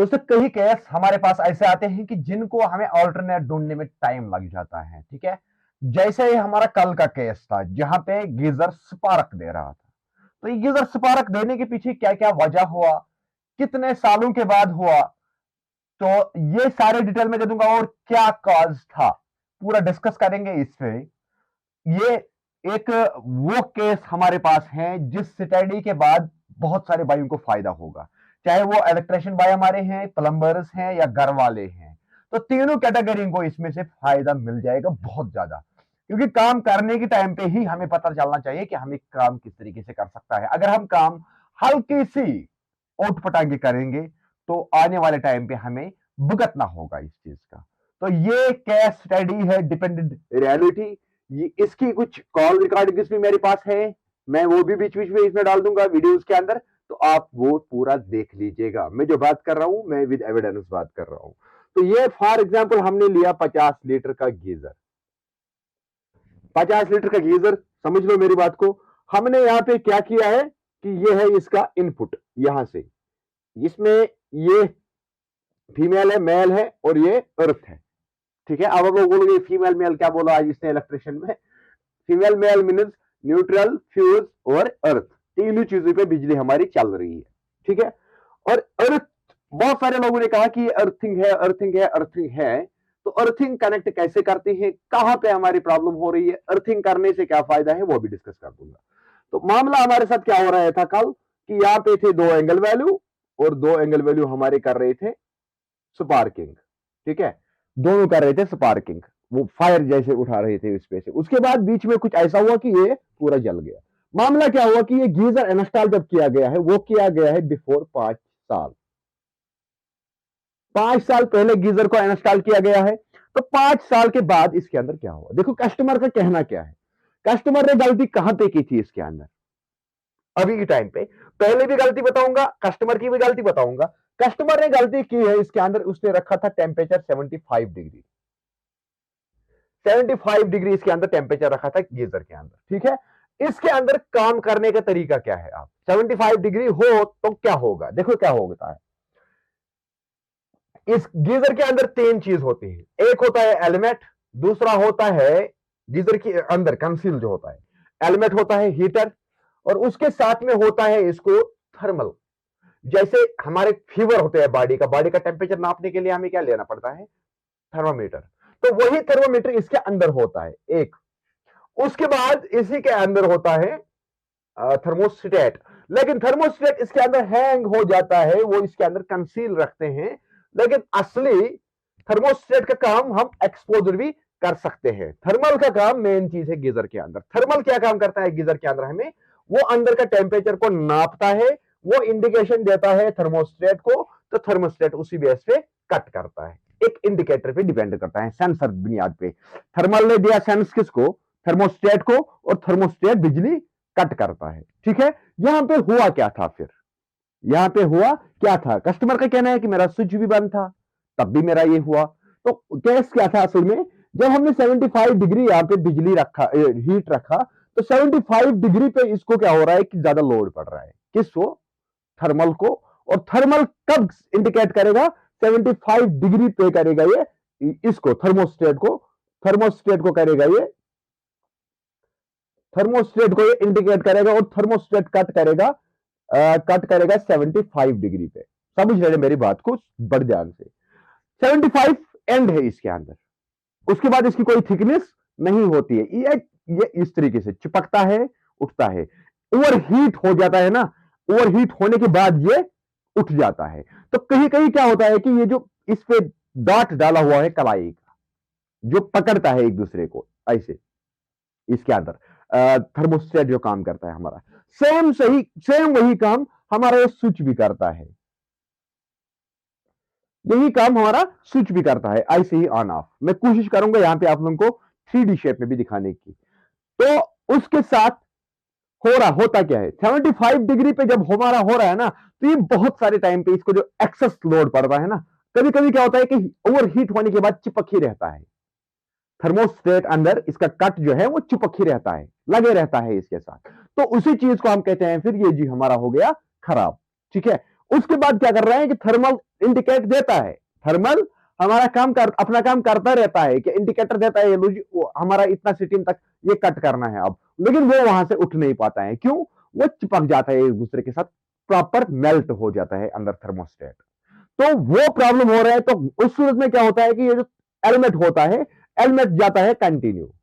दोस्तों कई केस हमारे पास ऐसे आते हैं कि जिनको हमें ऑल्टरनेट ढूंढने में टाइम लग जाता है। ठीक है, जैसे ही हमारा कल का केस था जहां पे गीजर स्पार्क दे रहा था। तो ये गीजर स्पार्क देने के पीछे क्या क्या वजह हुआ, कितने सालों के बाद हुआ, तो ये सारे डिटेल में दे दूंगा। और क्या कॉज था पूरा डिस्कस करेंगे इस पे। ये एक वो केस हमारे पास है जिस स्टडी के बाद बहुत सारे भाइयों को फायदा होगा, चाहे वो इलेक्ट्रिशियन भाई हमारे हैं, प्लम्बर्स हैं या घर वाले हैं। तो तीनों कैटेगरी को इसमें से फायदा मिल जाएगा बहुत ज्यादा, क्योंकि काम करने के टाइम पे ही हमें पता चलना चाहिए कि हमें काम किस तरीके से कर सकता है। अगर हम काम हल्की सी ओट पटांगे करेंगे तो आने वाले टाइम पे हमें भुगतना होगा इस चीज का। तो ये केस स्टडी है डिपेंडेंट रियलिटी। ये इसकी कुछ कॉल रिकॉर्डिंग्स भी मेरे पास है, मैं वो भी बीच बीच में इसमें डाल दूंगा वीडियोस के अंदर, तो आप वो पूरा देख लीजिएगा। मैं जो बात कर रहा हूं मैं विद एविडेंस बात कर रहा हूं। तो ये फॉर एग्जांपल हमने लिया 50 लीटर का गीजर, 50 लीटर का गीजर, समझ लो मेरी बात को। हमने यहां पे क्या किया है कि ये है इसका इनपुट, यहां से इसमें ये फीमेल है, मेल है और ये अर्थ है। ठीक है, अब आप लोग बोलोगे फीमेल मेल क्या बोला आज इसने इलेक्ट्रिशियन में। Female male means neutral, fuse और अर्थ, तीनों चीजों पे बिजली हमारी चल रही है। ठीक है, और अर्थ, बहुत सारे लोगों ने कहा कि अर्थिंग है, अर्थिंग है, अर्थिंग है। तो अर्थिंग कनेक्ट कैसे करती है, कहां पे हमारी प्रॉब्लम हो रही है, अर्थिंग करने से क्या फायदा है, वो भी डिस्कस कर दूंगा। तो मामला हमारे साथ क्या हो रहा था कल कि यहां पे थे दो एंगल वैल्यू और दो एंगल वैल्यू हमारे कर रहे थे स्पार्किंग। ठीक है, दोनों कर रहे थे स्पार्किंग, वो फायर जैसे उठा रहे थे इस पे से। उसके बाद बीच में कुछ ऐसा हुआ कि ये पूरा जल गया। मामला क्या हुआ कि ये गीजर इंस्टॉल जब किया गया है वो किया गया है बिफोर 5 साल, 5 साल पहले गीजर को इंस्टॉल किया गया है। तो 5 साल के बाद इसके अंदर क्या हुआ, देखो कस्टमर का कहना क्या है। कस्टमर ने गलती कहां पे की थी इसके अंदर अभी के टाइम पे, पहले भी गलती बताऊंगा, कस्टमर की भी गलती बताऊंगा। कस्टमर ने गलती की है इसके अंदर, उसने रखा था टेम्परेचर 75 डिग्री, 75 डिग्री इसके अंदर टेम्परेचर रखा था गीजर के अंदर। ठीक है, इसके अंदर काम करने का तरीका क्या है, आप 75 डिग्री हो तो क्या होगा, देखो क्या होता है। इस गीजर के अंदर तीन चीज होती है, एक होता है एलिमेंट, दूसरा होता है गीजर के अंदर कंसील जो होता है, एलिमेंट होता है हीटर, और उसके साथ में होता है इसको थर्मल। जैसे हमारे फीवर होते हैं बॉडी का टेम्परेचर नापने के लिए हमें क्या लेना पड़ता है, थर्मामीटर। तो वही थर्मामीटर इसके अंदर होता है एक। उसके बाद इसी के अंदर होता है थर्मोस्टेट, लेकिन थर्मोस्टेट इसके अंदर हैंग हो जाता है, वो इसके अंदर कंसील रखते हैं। लेकिन असली थर्मोस्टेट का काम हम एक्सपोजर भी कर सकते हैं। थर्मल का काम मेन चीज है गीजर के अंदर। थर्मल क्या काम करता है गीजर के अंदर, हमें वो अंदर का टेम्परेचर को नापता है, वो इंडिकेशन देता है थर्मोस्टेट को, तो थर्मोस्टेट उसी बेस पे कट करता है, एक इंडिकेटर पे डिपेंड करता है, सेंसर बुनियाद पे। थर्मल ने दिया सेंस किसको, थर्मोस्टेट को, और थर्मोस्टेट बिजली कट करता है। ठीक है, यहां पे हुआ क्या था फिर, यहां पे हुआ क्या था, कस्टमर का कहना है कि मेरा स्विच भी बंद था तब भी मेरा ये हुआ। तो केस क्या था असल में, जब हमने 75 डिग्री यहां पे बिजली रखा, हीट रखा, तो 75 डिग्री पे इसको क्या हो रहा है कि ज्यादा लोड पड़ रहा है, किसको, थर्मल को। और थर्मल कब इंडिकेट करेगा, 75 डिग्री पे करेगा ये इसको, थर्मोस्टेट को, थर्मोस्टेट को करेगा ये, थर्मोस्टेट को ये इंडिकेट करेगा, और थर्मोस्टेट कट करेगा, कट करेगा 75 डिग्री पे। समझ रहे मेरी बात को बड़े ध्यान से। 75 एंड है इसके अंदर, उसके बाद इसकी कोई थिकनेस नहीं होती है, ये इस तरीके से चिपकता है, उठता है। ओवरहीट हो जाता है ना, ओवरहीट होने के बाद ये उठ जाता है। तो कहीं कहीं क्या होता है कि ये जो इस पे डॉट डाला हुआ है कलाई का, जो पकड़ता है एक दूसरे को ऐसे, इसके अंदर थर्मोस्टेट जो काम करता है हमारा, सेम वही काम हमारा ये स्विच भी करता है, यही काम हमारा स्विच भी करता है, ऐसे ही ऑन ऑफ। मैं कोशिश करूंगा यहां पे आप लोगों को 3D शेप में भी दिखाने की। तो उसके साथ होता क्या है, 75 डिग्री पे जब हमारा हो रहा है ना, तो ये बहुत सारे टाइम पे इसको जो एक्सेस लोड पड़ रहा है ना, कभी कभी क्या होता है कि ओवर हीट होने के बाद चिपक ही रहता है थर्मोस्टेट अंदर, इसका कट जो है वो चिपक ही रहता है, लगे रहता है इसके साथ। तो उसी चीज को हम कहते हैं फिर ये जी हमारा हो गया खराब। ठीक है, उसके बाद क्या कर रहा है कि थर्मल इंडिकेट देता है, थर्मल हमारा अपना काम करता रहता है कि इंडिकेटर देता है हमारा इतना सिटिंग तक ये कट करना है अब, लेकिन वो वहां से उठ नहीं पाता है। क्यों? वो चिपक जाता है एक दूसरे के साथ, प्रॉपर मेल्ट हो जाता है अंदर थर्मोस्टेट। तो वो प्रॉब्लम हो रहा है। तो उस सूरत में क्या होता है कि ये जो एलिमेंट होता है, एलिमेंट जाता है कंटिन्यू।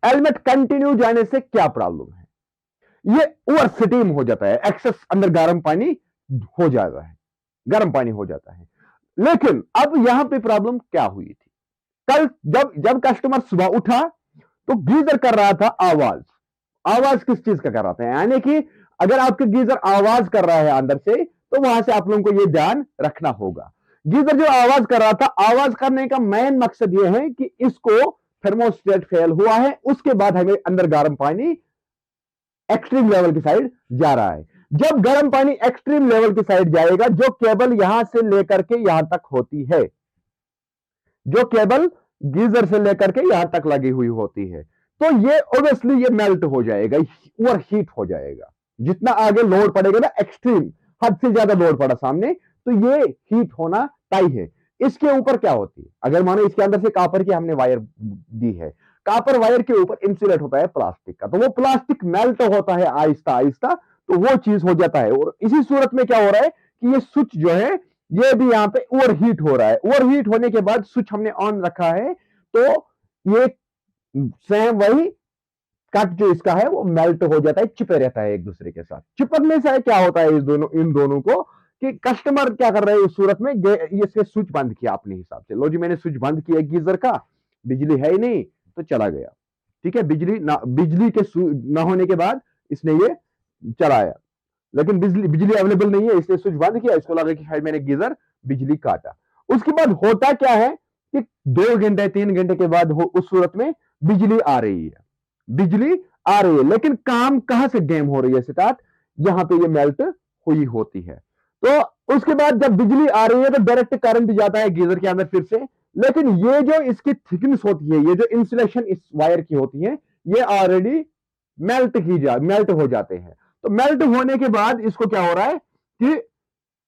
एलिमेंट कंटिन्यू जाने से क्या प्रॉब्लम है? ये ओवर स्टीम हो जाता है, एक्सेस अंदर गर्म पानी हो जाता है, गर्म पानी हो जाता है। लेकिन अब यहां पे प्रॉब्लम क्या हुई थी? कल जब जब कस्टमर सुबह उठा तो गीजर कर रहा था आवाज। आवाज किस चीज का कर रहा था? यानी कि अगर आपके गीजर आवाज कर रहा है अंदर से, तो वहां से आप लोगों को यह ध्यान रखना होगा। गीजर जो आवाज कर रहा था, आवाज करने का मेन मकसद यह है कि इसको थर्मोस्टेट फेल हुआ है, उसके बाद हमें अंदर गर्म पानी एक्सट्रीम लेवल की साइड जा रहा है। जब गर्म पानी एक्सट्रीम लेवल की साइड जाएगा, जो केबल यहां से लेकर के यहां तक होती है, जो केबल गीजर से लेकर के यहां तक लगी हुई होती है, तो ये ऑब्वियसली ये मेल्ट हो जाएगा, ओवर हीट हो जाएगा। जितना आगे लोड पड़ेगा ना, एक्सट्रीम हद से ज्यादा लोड पड़ा सामने, तो ये हीट होना तय है। इसके ऊपर क्या होती है? अगर मानो इसके अंदर से कापर की हमने वायर दी है, कापर वायर के ऊपर इंसुलेट होता है प्लास्टिक का, तो वो प्लास्टिक मेल्ट होता है आहिस्ता आहिस्ता, तो वो चीज हो जाता है। और इसी सूरत में क्या हो रहा है कि ये स्विच जो है, ये भी यहां पे ओवर हीट हो रहा है। ओवर हीट होने के बाद स्विच हमने ऑन रखा है, तो ये सेम वही कट जो इसका है वो मेल्ट हो जाता है, चिपे रहता है एक दूसरे के साथ। चिपकने से क्या होता है इन दोनों को कि कस्टमर क्या कर रहे हैं इस सूरत में, ये स्विच बंद किया अपने हिसाब से। लो जी, मैंने स्विच बंद किया गीजर का, बिजली है ही नहीं तो चला गया, ठीक है। बिजली के ना होने के बाद इसने ये चलाया, लेकिन बिजली अवेलेबल नहीं है, इसने स्विच बंद किया, इसको लगा कि शायद मैंने गीजर बिजली काटा। उसके बाद होता क्या है कि 2 घंटे 3 घंटे के बाद उस सूरत में बिजली आ रही है, बिजली आ रही है, लेकिन काम कहां से गेम हो रही है स्टार्ट? यहां पे ये मेल्ट हुई होती है। तो उसके बाद जब बिजली आ रही है तो डायरेक्ट करंट जाता है गीजर के अंदर फिर से, लेकिन ये जो इसकी थिकनेस होती है, ये जो इंसुलेशन इस वायर की होती है, ये ऑलरेडी मेल्ट हो जाते हैं। तो मेल्ट होने के बाद इसको क्या हो रहा है कि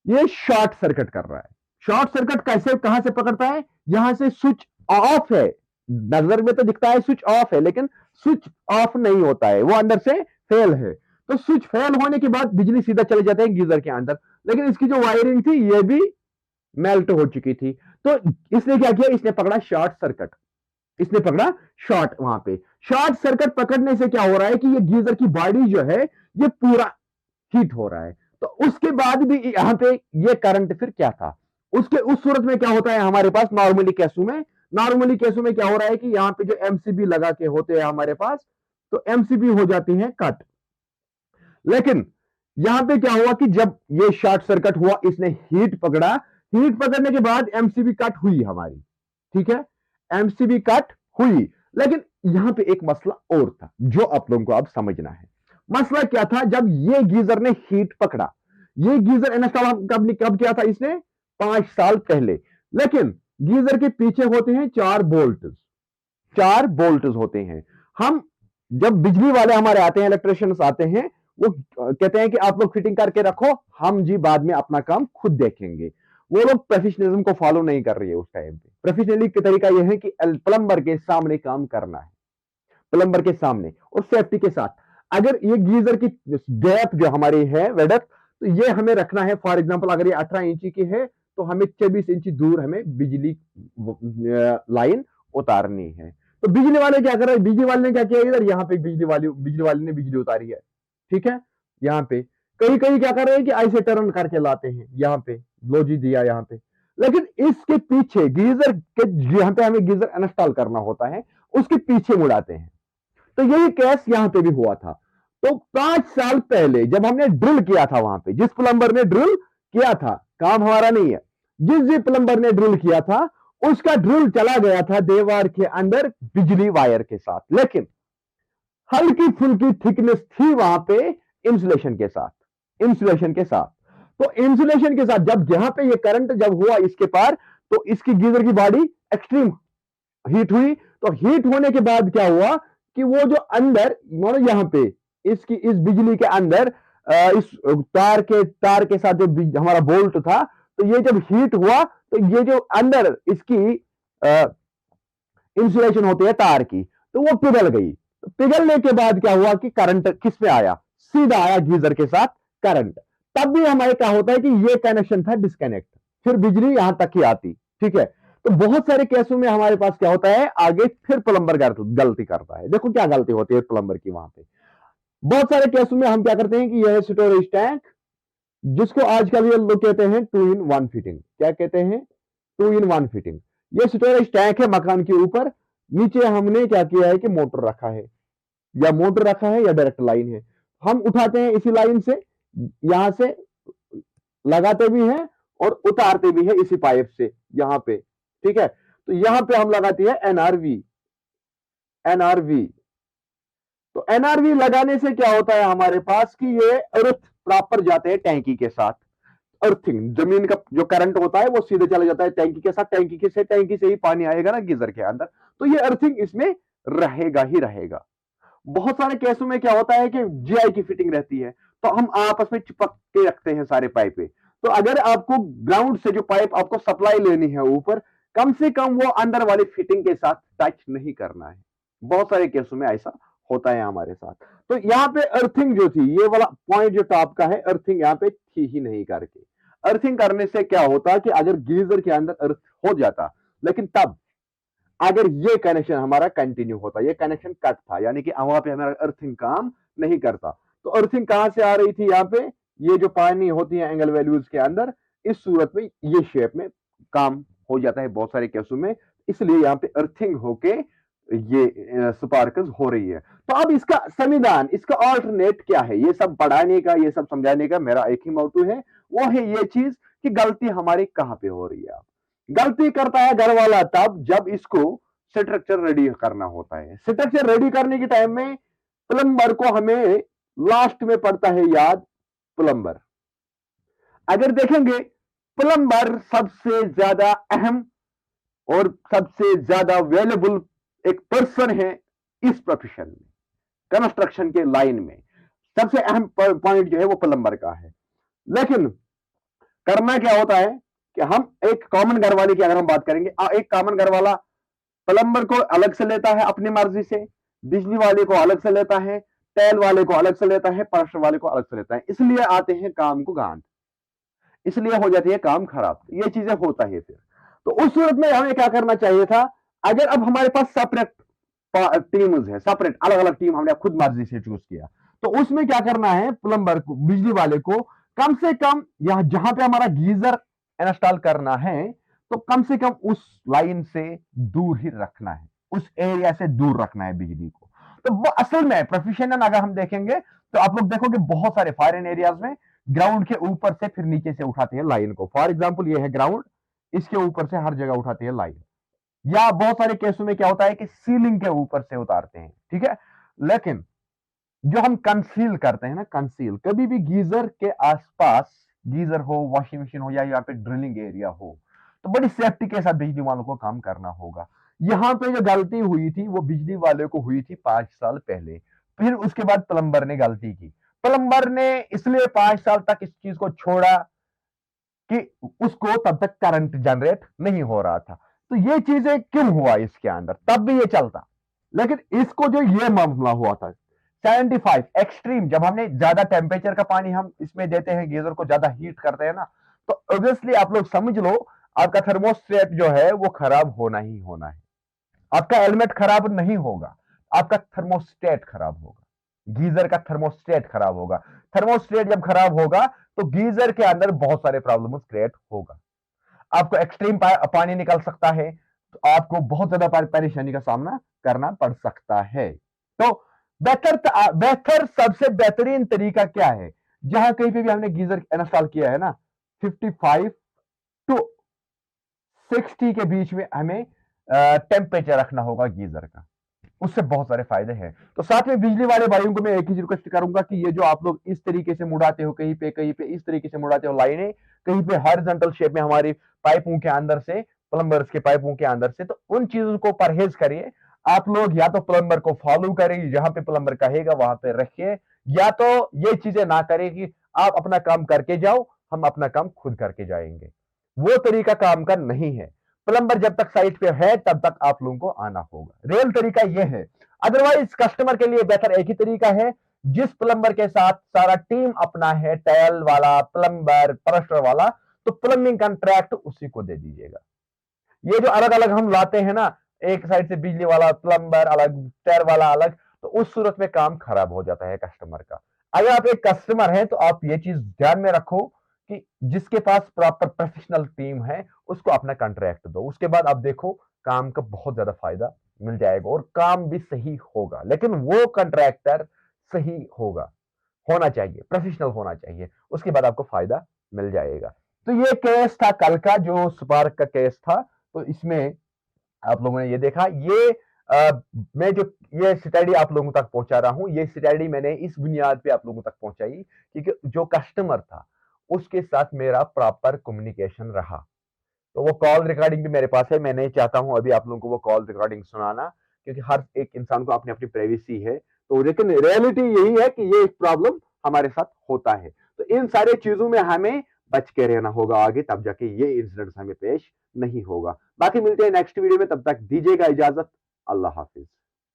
ये शॉर्ट सर्किट कर रहा है। शॉर्ट सर्किट कैसे, कहां से पकड़ता है? यहां से स्विच ऑफ है, नजर में तो दिखता है स्विच ऑफ है, लेकिन स्विच ऑफ नहीं होता है, वो अंदर से फेल है। तो स्विच फेल होने के बाद बिजली सीधा चले जाते हैं गीजर के अंदर, लेकिन इसकी जो वायरिंग थी ये भी मेल्ट हो चुकी थी। तो इसने क्या किया? इसने पकड़ा शॉर्ट सर्किट, इसने पकड़ा शॉर्ट। वहां पे शॉर्ट सर्किट पकड़ने से क्या हो रहा है कि ये गीजर की बॉडी जो है ये पूरा हीट हो रहा है। तो उसके बाद भी यहां पे ये करंट फिर क्या था? उस सूरत में क्या होता है हमारे पास नॉर्मली केसों में क्या हो रहा है कि यहां पे जो एमसीबी लगा के होते हैं हमारे पास, तो एमसीबी हो जाती है कट। लेकिन यहां पे क्या हुआ कि जब ये शॉर्ट सर्किट हुआ, इसने हीट पकड़ा, हीट पकड़ने के बाद एमसीबी कट हुई हमारी, ठीक है, एमसीबी कट हुई। लेकिन यहां पे एक मसला और था जो आप लोगों को अब समझना है। मसला क्या था? जब ये गीजर ने हीट पकड़ा, ये गीजर इंस्टॉल कब किया था इसने? 5 साल पहले। लेकिन गीजर के पीछे होते हैं 4 बोल्ट होते हैं। हम जब बिजली वाले हमारे आते हैं, इलेक्ट्रिशियंस आते हैं, वो कहते हैं कि आप लोग फिटिंग करके रखो, हम जी बाद में अपना काम खुद देखेंगे। वो लोग प्रोफेशनलिज्म को फॉलो नहीं कर रही है उस टाइम पे। प्रोफेशनली का तरीका यह है कि प्लम्बर के सामने काम करना है, प्लम्बर के सामने और सेफ्टी के साथ। अगर ये गीजर की डेप्थ जो हमारी है वेडक, तो ये हमें रखना है। फॉर एग्जांपल अगर ये 18 इंची की है, तो हमें 24 इंची दूर हमें बिजली लाइन उतारनी है। तो बिजली वाले क्या कर रहे हैं? बिजली वाले ने क्या किया? इधर यहाँ पे बिजली वाले ने बिजली उतारी है, ठीक है। यहाँ पे कई क्या कर रहे हैं कि ऐसे टर्न करके लाते हैं, यहाँ पे लो जी दिया यहाँ पे। लेकिन इसके पीछे गीजर के, यहाँ पे हमें गीजर इंस्टॉल करना होता है, उसके पीछे मुड़ाते हैं। तो यही केस यहां पे भी हुआ था। तो 5 साल पहले जब हमने ड्रिल किया था, वहां पे जिस प्लम्बर ने ड्रिल किया था, काम हमारा नहीं है, जिस प्लम्बर ने ड्रिल किया था, उसका ड्रिल चला गया था दीवार के अंदर बिजली वायर के साथ। लेकिन हल्की फुल्की थिकनेस थी वहां पे इंसुलेशन के साथ। तो इंसुलेशन के साथ जब यहां पे ये करंट जब हुआ इसके पार, तो इसकी गीजर की बॉडी एक्सट्रीम हीट हुई। तो हीट होने के बाद क्या हुआ कि वो जो अंदर, यहां पे इस बिजली के अंदर इस तार के साथ जो हमारा बोल्ट था, तो ये जब हीट हुआ तो ये जो अंदर इसकी इंसुलेशन होती है तार की, तो वो पिघल गई। तो पिघलने के बाद क्या हुआ कि करंट किस पे आया, सीधा आया गीजर के साथ करंट। तब भी हमारे क्या होता है कि ये कनेक्शन था डिस्कनेक्ट, फिर बिजली यहां तक ही आती। ठीक है, तो बहुत सारे केसों में हमारे पास क्या होता है, आगे फिर प्लम्बर गलती करता है। देखो क्या गलती होती है प्लम्बर की वहां पे। बहुत सारे केसों में हम क्या करते हैं कि यह स्टोरेज टैंक, जिसको आजकल ये लोग कहते हैं 2 in 1 फिटिंग, क्या कहते हैं, 2 in 1 फिटिंग। ये स्टोरेज टैंक है मकान के ऊपर, नीचे हमने क्या किया है कि मोटर रखा है, या मोटर रखा है या डायरेक्ट लाइन है। हम उठाते हैं इसी लाइन से, यहां से लगाते भी हैं और उतारते भी हैं इसी पाइप से यहां पे। ठीक है, तो यहां पे हम लगाते हैं एनआरवी। एनआरवी, तो एनआरवी लगाने से क्या होता है हमारे पास कि ये अर्थ प्रॉपर जाते हैं टैंकी के साथ। अर्थिंग, जमीन का जो करंट होता है वो सीधे चला जाता है टैंकी के साथ, टैंकी से ही पानी आएगा ना गीजर के अंदर, तो ये अर्थिंग इसमें रहेगा ही रहेगा। बहुत सारे केसों में क्या होता है कि जीआई की फिटिंग रहती है, तो हम आपस में चिपक के रखते हैं सारे पाइपें। तो अगर आपको ग्राउंड से जो पाइप आपको सप्लाई लेनी है ऊपर, कम से कम वो अंदर वाली फिटिंग के साथ टच नहीं करना है। बहुत सारे केसों में ऐसा होता है हमारे साथ। तो यहाँ पे अर्थिंग जो थी, ये वाला पॉइंट जो टॉप का है, अर्थिंग यहाँ पे थी ही नहीं करके। अर्थिंग करने से क्या होता कि अगर गीजर के अंदर अर्थ हो जाता, लेकिन तब अगर ये कनेक्शन हमारा कंटिन्यू होता, ये कनेक्शन कट था, यानी कि वहां पे हमारा अर्थिंग काम नहीं करता। तो अर्थिंग कहां से आ रही थी, यहाँ पे ये जो पानी होती है एंगल वैल्यूज के अंदर, इस सूरत में ये शेप में काम हो जाता है बहुत सारे केसों में, इसलिए यहाँ पे अर्थिंग होके ये स्पार्कल्स हो रही है। तो अब इसका संविधान, इसका ऑल्टरनेट क्या है, ये सब पढ़ाने का, ये सब समझाने का मेरा एक ही मोटिव है, वो है ये चीज कि गलती हमारी कहां पे हो रही है। गलती करता है घर वाला तब जब इसको स्ट्रक्चर रेडी करना होता है। स्ट्रक्चर रेडी करने के टाइम में प्लम्बर को हमें लास्ट में पड़ता है याद, प्लम्बर। अगर देखेंगे प्लम्बर सबसे ज्यादा अहम और सबसे ज्यादा वैल्यूबल एक पर्सन है इस प्रोफेशन में, कंस्ट्रक्शन के लाइन में सबसे अहम पॉइंट जो है वो प्लम्बर का है। लेकिन करना क्या होता है कि हम एक कॉमन घर वाले की अगर हम बात करेंगे, एक कॉमन घर वाला प्लम्बर को अलग से लेता है अपनी मर्जी से, बिजली वाले को अलग से लेता है, तेल वाले को अलग से लेता है, प्रेशर वाले को अलग से लेता है, इसलिए आते हैं काम को गांठ, इसलिए हो जाती है काम खराब। ये चीजें होता है फिर। तो उस सूरत में हमें क्या करना चाहिए था, अगर अब हमारे पास सेपरेट टीम्स है, सेपरेट अलग अलग टीम हमने खुद मर्जी से चूज किया, तो उसमें क्या करना है, प्लम्बर को, बिजली वाले को कम से कम यहां जहां पे हमारा गीजर इंस्टॉल करना है, तो कम से कम उस लाइन से दूर ही रखना है, उस एरिया से दूर रखना है बिजली को। तो वो असल में प्रोफेशनल अगर हम देखेंगे तो आप लोग देखोगे बहुत सारे फॉरेन एरियाज में ग्राउंड के ऊपर से फिर नीचे से उठाते हैं लाइन को। फॉर एग्जाम्पल ये है ग्राउंड, इसके ऊपर से हर जगह उठाते हैं लाइन, या बहुत सारे केसों में क्या होता है कि सीलिंग के ऊपर से उतारते हैं। ठीक है, लेकिन जो हम कंसील करते हैं ना, कंसील, कभी भी गीजर के आसपास, गीजर हो, वॉशिंग मशीन हो, या यहाँ पे ड्रिलिंग एरिया हो, तो बड़ी सेफ्टी के साथ बिजली वालों को काम करना होगा। यहां पे जो गलती हुई थी वो बिजली वाले को हुई थी 5 साल पहले, फिर उसके बाद प्लम्बर ने गलती की। प्लम्बर ने इसलिए 5 साल तक इस चीज को छोड़ा कि उसको तब तक करंट जनरेट नहीं हो रहा था। तो ये चीजें क्यों हुआ इसके अंदर, तब भी ये चलता। लेकिन इसको जो ये मामला हुआ था 75 एक्सट्रीम, जब हमने ज्यादा टेम्परेचर का पानी हम इसमें देते हैं, गीजर को ज्यादा हीट करते हैं ना, तो ऑब्वियसली आप लोग समझ लो आपका थर्मोस्टेट जो है वो खराब होना ही होना है। आपका हेलमेट खराब नहीं होगा, आपका थर्मोस्टेट खराब होगा, गीजर का थर्मोस्टेट खराब होगा। थर्मोस्टेट जब खराब होगा तो गीजर के अंदर बहुत सारे प्रॉब्लम्स क्रिएट होगा, आपको एक्सट्रीम पानी निकल सकता है, तो आपको बहुत ज्यादा परेशानी का सामना करना पड़ सकता है। तो बेहतर सबसे बेहतरीन तरीका क्या है, जहां कहीं पे भी हमने गीजर इंस्टॉल किया है ना, 55 टू 60 के बीच में हमें टेम्परेचर रखना होगा गीजर का, उससे बहुत सारे फायदे हैं। तो साथ में बिजली वाले भाइयों को मैं एक ही रिक्वेस्ट करूंगा कि ये जो आप लोग इस तरीके से मुड़ाते हो, कहीं पे इस तरीके से मुड़ाते हो लाइनें, कहीं पे हॉरिजॉन्टल शेप में हमारी पाइपों के अंदर से, प्लम्बर्स के पाइपों के अंदर से, तो उन चीजों को परहेज करिए। आप लोग या तो प्लम्बर को फॉलो करें, जहां पे प्लम्बर कहेगा वहां पे रखिए, या तो ये चीजें ना करें कि आप अपना काम करके जाओ, हम अपना काम खुद करके जाएंगे। वो तरीका काम का नहीं है। प्लम्बर जब तक साइट पे है तब तक आप लोगों को आना होगा, रियल तरीका ये है। अदरवाइज कस्टमर के लिए बेहतर एक ही तरीका है, जिस प्लम्बर के साथ सारा टीम अपना है, टाइल वाला, प्लम्बर, प्रेशर वाला, तो प्लम्बिंग कॉन्ट्रैक्ट उसी को दे दीजिएगा। ये जो अलग अलग हम लाते हैं ना, एक साइड से बिजली वाला, प्लम्बर अलग, टायर वाला अलग, तो उस सूरत में काम खराब हो जाता है कस्टमर का। अगर आप एक कस्टमर हैं तो आप ये चीज ध्यान में रखो कि जिसके पास प्रॉपर प्रोफेशनल टीम है उसको अपना कॉन्ट्रैक्ट दो, उसके बाद आप देखो काम का बहुत ज्यादा फायदा मिल जाएगा और काम भी सही होगा। लेकिन वो कॉन्ट्रैक्टर सही होगा, होना चाहिए, प्रोफेशनल होना चाहिए, उसके बाद आपको फायदा मिल जाएगा। तो ये केस था कल का, जो स्पार्क का केस था। तो इसमें आप लोगों ने ये देखा, ये मैं जो ये स्टडी आप लोगों तक पहुंचा रहा हूं, ये स्टडी मैंने इस बुनियाद पे आप लोगों तक पहुंचाई क्योंकि जो कस्टमर था उसके साथ मेरा प्रॉपर कम्युनिकेशन रहा। तो वो कॉल रिकॉर्डिंग भी मेरे पास है, मैं नहीं चाहता हूं अभी आप लोगों को वो कॉल रिकॉर्डिंग सुनाना, क्योंकि हर एक इंसान को अपनी अपनी प्राइवेसी है। तो लेकिन रियलिटी यही है कि ये प्रॉब्लम हमारे साथ होता है। तो इन सारे चीजों में हमें बच के रहना होगा आगे, तब जाके ये इंसिडेंट हमें पेश नहीं होगा। बाकी मिलते हैं नेक्स्ट वीडियो में, तब तक दीजिएगा इजाजत। अल्लाह हाफिज।